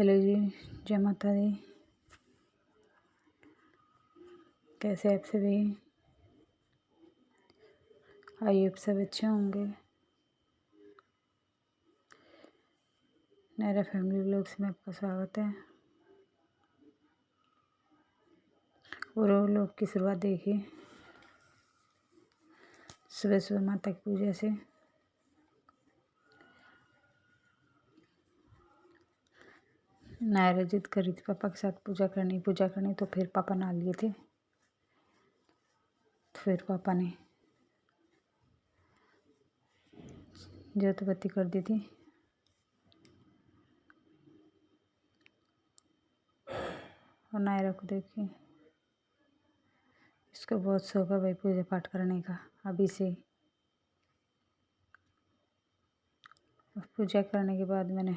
Hello जी, जय माता दी। कैसे आप सभी? आइए आप सब अच्छे होंगे। नायरा फैमिली व्लॉग्स में आपका स्वागत है। और वो लोग की शुरुआत देखिए सुबह सुबह माता की पूजा से। नायरा जिद कर रही थी पापा के साथ पूजा करनी, तो फिर पापा नहा लिए थे। तो फिर पापा ने ज्योत बत्ती कर दी थी। और नायरा को देखिए, इसको बहुत शौक है भाई पूजा पाठ करने का अभी से। और पूजा करने के बाद मैंने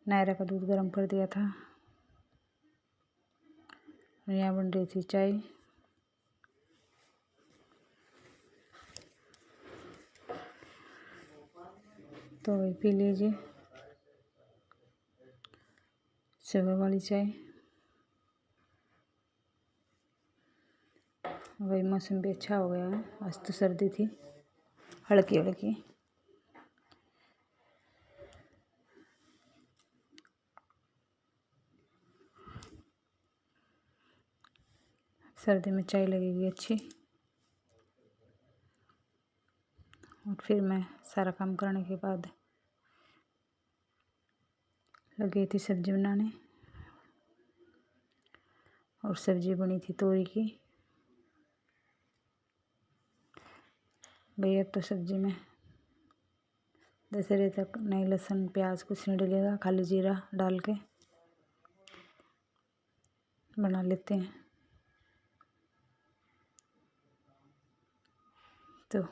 नायरा का दूध गर्म कर दिया था। और यहाँ बन रही थी चाय। तो वही पी लीजिए सुबह वाली चाय। वही मौसम भी अच्छा हो गया है। आज तो सर्दी थी हल्की हल्की। सर्दी में चाय लगेगी अच्छी। और फिर मैं सारा काम करने के बाद लगी थी सब्जी बनाने। और सब्जी बनी थी तोरी की। भैया तो सब्जी में दशहरे तक नहीं लहसुन प्याज कुछ नहीं डलेगा, खाली जीरा डाल के बना लेते हैं। तो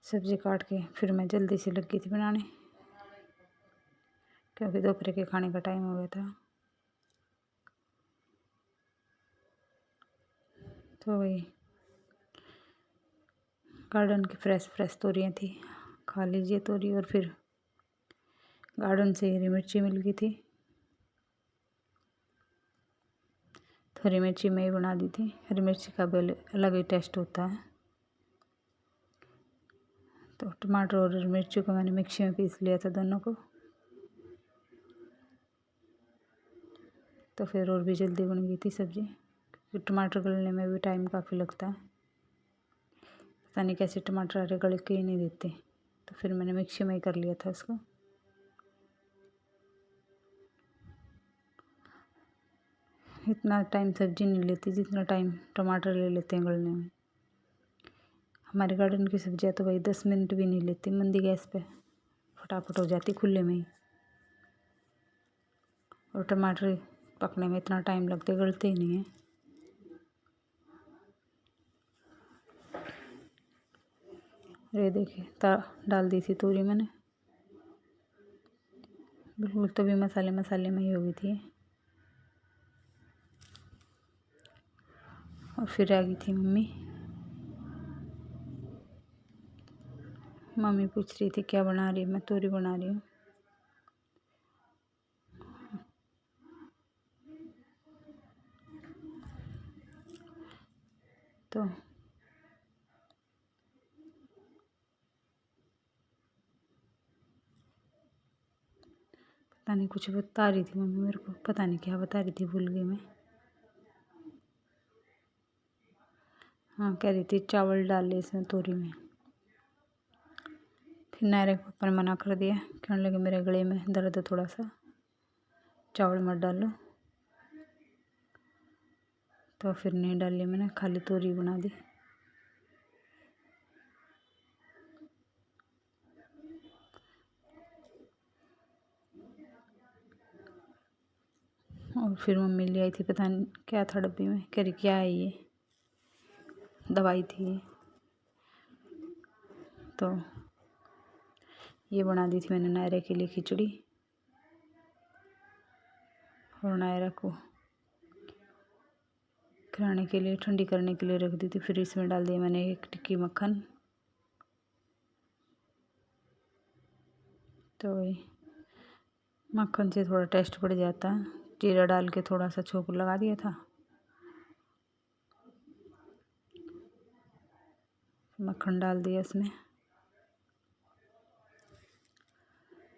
सब्जी काट के फिर मैं जल्दी से लगी थी बनाने, क्योंकि दोपहर के खाने का टाइम हो गया था। तो वही गार्डन की फ्रेश तोरियाँ थी, खा लीजिए तोरी। और फिर गार्डन से हरी मिर्ची मिल गई थी, तो हरी मिर्ची मैं ही बना दी थी। हरी मिर्ची का भी अलग ही टेस्ट होता है। तो टमाटर और हरी मिर्ची को मैंने मिक्सी में पीस लिया था दोनों को। तो फिर और भी जल्दी बन गई थी सब्ज़ी, क्योंकि टमाटर गलने में भी टाइम काफ़ी लगता है। पता नहीं कैसे टमाटर अरे गल के ही नहीं देते। तो फिर मैंने मिक्सी में ही कर लिया था उसको। इतना टाइम सब्ज़ी नहीं लेती जितना टाइम टमाटर ले लेते हैं गलने में। हमारे गार्डन की सब्जियां तो भाई 10 मिनट भी नहीं लेती, मंदी गैस पे फटाफट हो जाती खुले में ही। और टमाटर पकने में इतना टाइम लगता है, गलते ही नहीं है। ये देखिए डाल दी थी तोरी मैंने, बिल्कुल तो भी मसाले में ही हो गई थी। और फिर आ गई थी मम्मी पूछ रही थी क्या बना रही है। मैं तोरी बना रही हूँ। तो पता नहीं कुछ बता रही थी मम्मी मेरे को, पता नहीं क्या बता रही थी, भूल गई मैं। हाँ, कह रही थी चावल डाल ले इसमें तोरी में। फिर नायरा के पापा ने मना कर दिया, कहने लगे मेरे गले में दर्द है थोड़ा सा, चावल मत डालो। तो फिर नहीं डाली मैंने, खाली तोरी बना दी। और फिर मम्मी ले आई थी, पता नहीं क्या था डब्बी में, कह रही क्या है ये, दवाई थी। तो ये बना दी थी मैंने नायरा के लिए खिचड़ी। और नायरा को खिलाने के लिए, ठंडी करने के लिए रख दी थी। फिर इसमें डाल दिया मैंने 1 टिक्की मक्खन। तो वही मक्खन से थोड़ा टेस्ट बढ़ जाता है। जीरा डाल के थोड़ा सा छोंक लगा दिया था, मक्खन डाल दिया इसमें।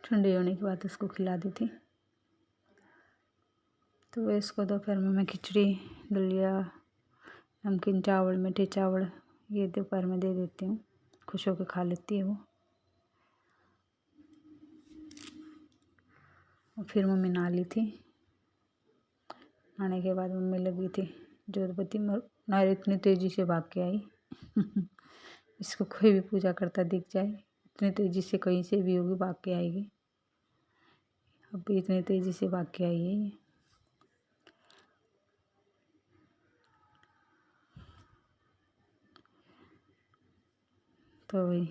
ठंडी होने के बाद उसको खिला दी थी। तो वह इसको दोपहर में मैं खिचड़ी, दलिया, नमकीन चावल, मीठे चावल ये दोपहर में दे देती हूँ। खुश होकर खा लेती है वो। और फिर मम्मी नहा ली थी। नहाने के बाद मम्मी लगी थी जोत बत्ती, नारे इतनी तेज़ी से भाग के आई इसको कोई भी पूजा करता दिख जाए, इतनी तेज़ी से कहीं से भी होगी भाग के आएगी। अब भी इतनी तेज़ी से भाग के आई है ये। तो वही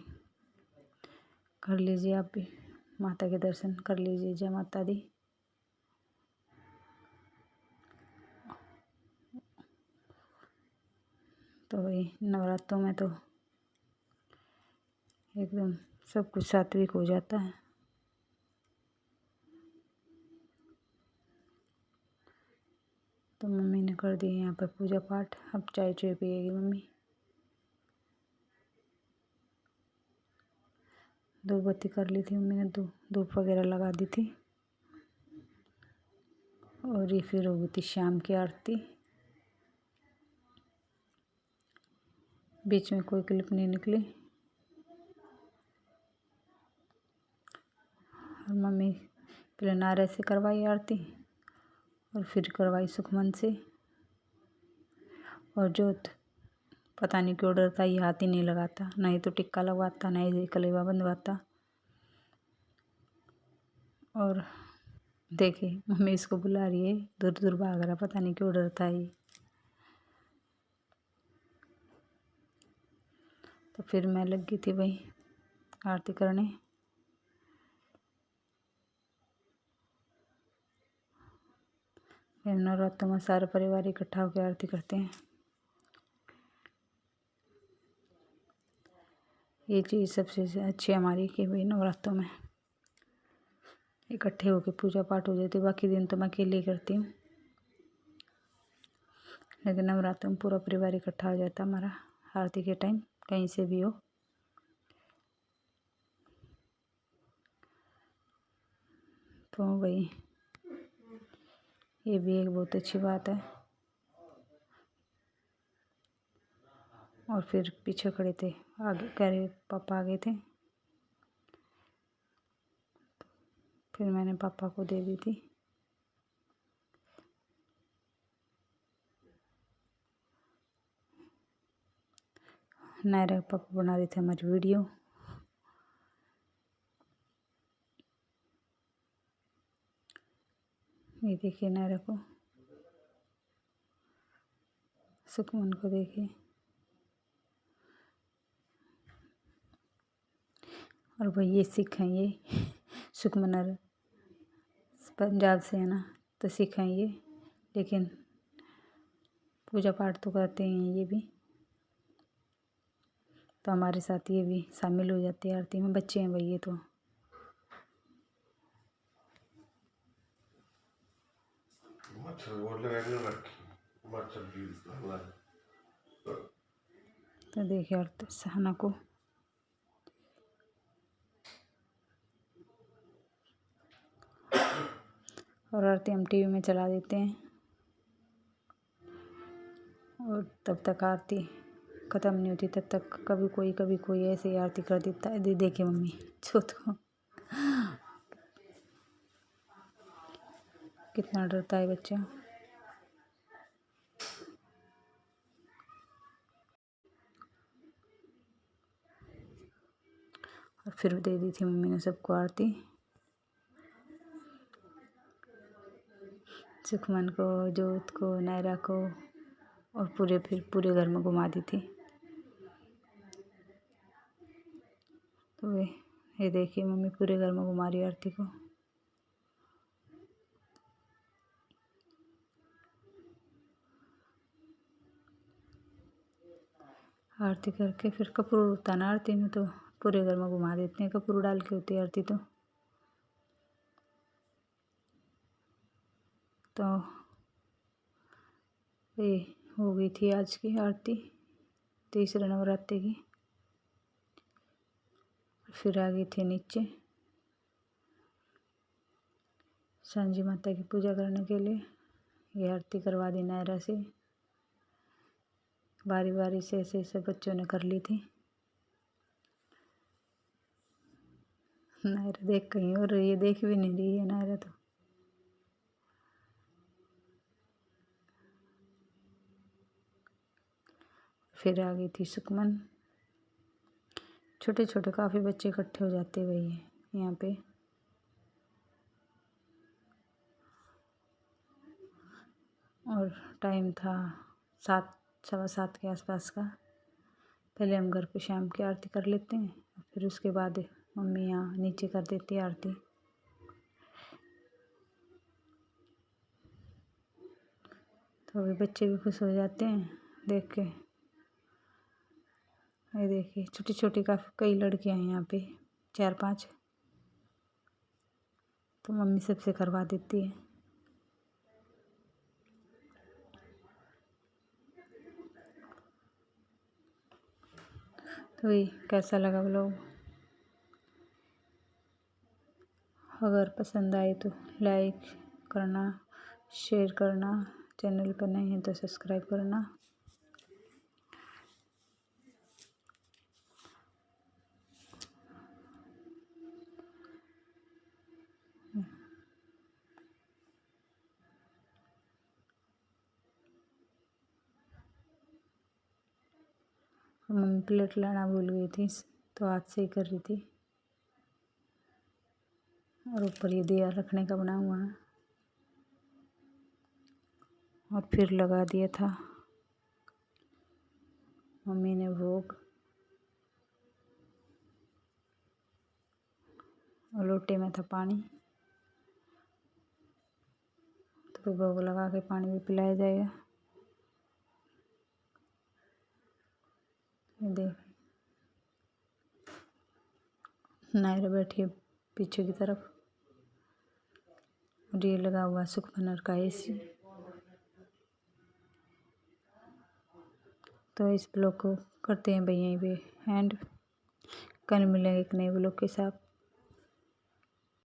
कर लीजिए आप भी, माता के दर्शन कर लीजिए। जय माता दी। तो वही नवरात्रों में तो एकदम सब कुछ सात्विक हो जाता है। तो मम्मी ने कर दी यहाँ पर पूजा पाठ। अब चाय चाय पिएगी मम्मी। धूप बत्ती कर ली थी मम्मी ने, धूप वगैरह लगा दी थी। और ये फिर हो गई थी शाम की आरती। बीच में कोई क्लिप नहीं निकली। और मम्मी पहले नारे से करवाई आरती और फिर करवाई सुखमन से। और जोत पता नहीं क्यों डरता, ये हाथ ही नहीं लगाता, ना ही तो टिक्का लगवाता, ना ही कलेवा बंधवाता। और देखिए मम्मी इसको बुला रही है, दूर दूर भाग रहा, पता नहीं क्यों डरता है ये। तो फिर मैं लग गई थी वही आरती करने। फिर नवरात्रों में सारा परिवार इकट्ठा होकर आरती करते हैं। ये चीज़ सबसे अच्छी हमारी कि भाई नवरात्रों में इकट्ठे होकर पूजा पाठ हो जाती है। बाकी दिन तो मैं अकेले ही करती हूँ, लेकिन नवरात्रों में पूरा परिवार इकट्ठा हो जाता है हमारा आरती के टाइम, कहीं से भी हो। तो वही ये भी एक बहुत अच्छी बात है। और फिर पीछे खड़े थे, आगे कह रहे पापा आगे थे, फिर मैंने पापा को दे दी थी। नायरा पापा बना रहे थे हमारी वीडियो। ये देखिए नायरा को, सुखमन को देखिए। और भाई ये सिख हैं, ये सुखमन और पंजाब से है ना, तो सिख हैं ये, लेकिन पूजा पाठ तो करते हैं ये भी। तो हमारे साथ ये भी शामिल हो जाते हैं आरती में। बच्चे हैं भाई ये तो। तो देखिए आरती सहना को। और आरती हम टीवी में चला देते हैं, और तब तक आरती ख़त्म नहीं होती, तब तक कभी कोई ऐसे ही आरती कर देता है। देखिए मम्मी जो तो कितना डरता है बच्चा। और फिर दे दी थी मम्मी ने सबको आरती, सुखमन को, जोत को, नायरा को, और फिर पूरे घर में घुमा दी थी। तो ये देखिए मम्मी पूरे घर में घुमा रही है आरती को। आरती करके फिर कपूर होता है ना आरती में, तो पूरे घर में घुमा देते हैं, कपूर डाल के होती है आरती तो। तो ये हो गई थी आज की आरती तीसरे नवरात्रि की। फिर आ गई थी नीचे सांझी माता की पूजा करने के लिए। ये आरती करवा दी नायरा से, बारी बारी से ऐसे ऐसे बच्चों ने कर ली थी। नायरा देख कहीं और रही है, देख भी नहीं रही है नायरा तो। फिर आ गई थी सुखमन। छोटे छोटे काफ़ी बच्चे इकट्ठे हो जाते वही है यहाँ पे। और टाइम था 7 सवा 7 के आसपास का। पहले हम घर पे शाम की आरती कर लेते हैं, फिर उसके बाद मम्मी यहाँ नीचे कर देती है आरती। तो अभी बच्चे भी खुश हो जाते हैं देख के। ये देखिए छोटी छोटी काफ़ी कई लड़कियां हैं यहाँ पे, 4-5। तो मम्मी सबसे करवा देती है। तो ये कैसा लगा व्लॉग? अगर पसंद आए तो लाइक करना, शेयर करना, चैनल पर नए हैं तो सब्सक्राइब करना। मम्मी प्लेट लाना भूल गई थी तो हाथ से ही कर रही थी। और ऊपर ये दिया रखने का बना हुआ है। और फिर लगा दिया था मम्मी ने भोग। और लोटे में था पानी, तो फिर भोग लगा के पानी भी पिलाया जाएगा। ये देख नायरा बैठी है पीछे की तरफ। और ये लगा हुआ सुखमनर का AC। तो इस ब्लॉग को करते हैं भाई यहीं पे एंड। कल मिलेंगे एक नए ब्लॉग के साथ।